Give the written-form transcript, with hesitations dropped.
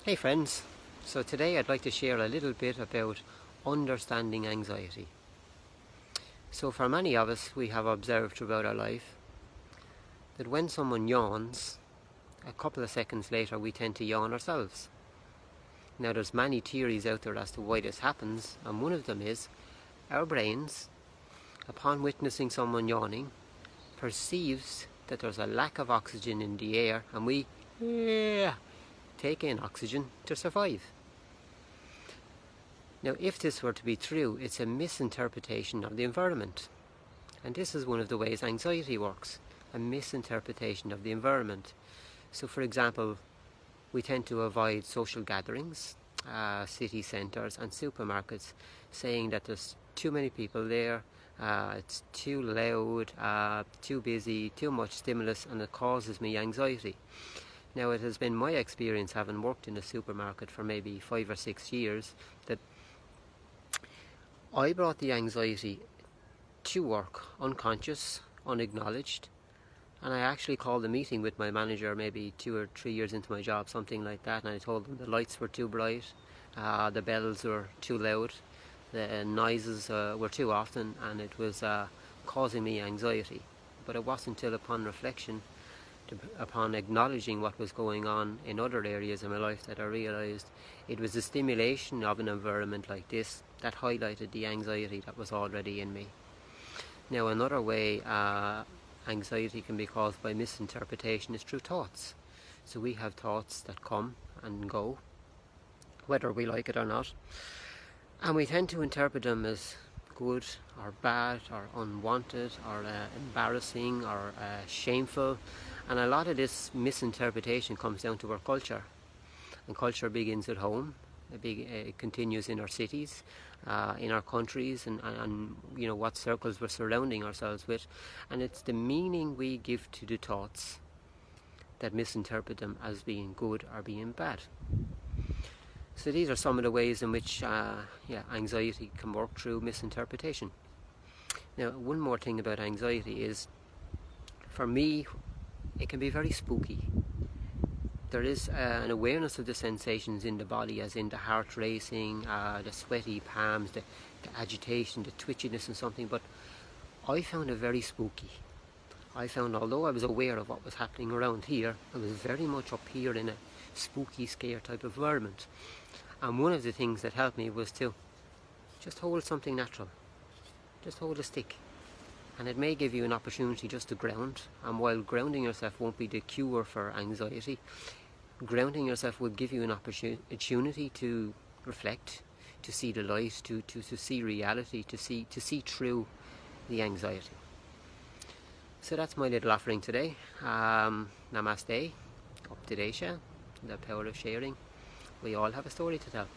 Hey friends, so today I'd like to share a little bit about understanding anxiety. So for many of us, we have observed throughout our life that when someone yawns, a couple of seconds later we tend to yawn ourselves. Now there's many theories out there as to why this happens, and one of them is our brains, upon witnessing someone yawning, perceives that there's a lack of oxygen in the air and we take in oxygen to survive. Now, if this were to be true, it's a misinterpretation of the environment. And this is one of the ways anxiety works, a misinterpretation of the environment. So, for example, we tend to avoid social gatherings, city centres and supermarkets, saying that there's too many people there, it's too loud, too busy, too much stimulus, and it causes me anxiety. Now, it has been my experience, having worked in a supermarket for maybe 5 or 6 years, that I brought the anxiety to work unconscious, unacknowledged, and I actually called a meeting with my manager maybe 2 or 3 years into my job, something like that, and I told them the lights were too bright, the bells were too loud, the noises were too often, and it was causing me anxiety. But it wasn't until upon reflection, upon acknowledging what was going on in other areas of my life, that I realised it was the stimulation of an environment like this that highlighted the anxiety that was already in me. Now, another way anxiety can be caused by misinterpretation is through thoughts. So we have thoughts that come and go, whether we like it or not, and we tend to interpret them as good or bad or unwanted or embarrassing or shameful. And a lot of this misinterpretation comes down to our culture, and culture begins at home. It continues in our cities, in our countries, and you know what circles we're surrounding ourselves with, and it's the meaning we give to the thoughts that misinterpret them as being good or being bad. So these are some of the ways in which anxiety can work through misinterpretation. Now, one more thing about anxiety is, for me, it can be very spooky. There is an awareness of the sensations in the body, as in the heart racing, the sweaty palms, the agitation, the twitchiness and something, but I found it very spooky. I found, although I was aware of what was happening around here, I was very much up here in a spooky, scare type of environment. And one of the things that helped me was to just hold something natural. Just hold a stick. And it may give you an opportunity just to ground. And while grounding yourself won't be the cure for anxiety, grounding yourself will give you an opportunity to reflect, to see the light, to see reality, to see through the anxiety. So that's my little offering today. Namaste, Up to Desha, the power of sharing. We all have a story to tell.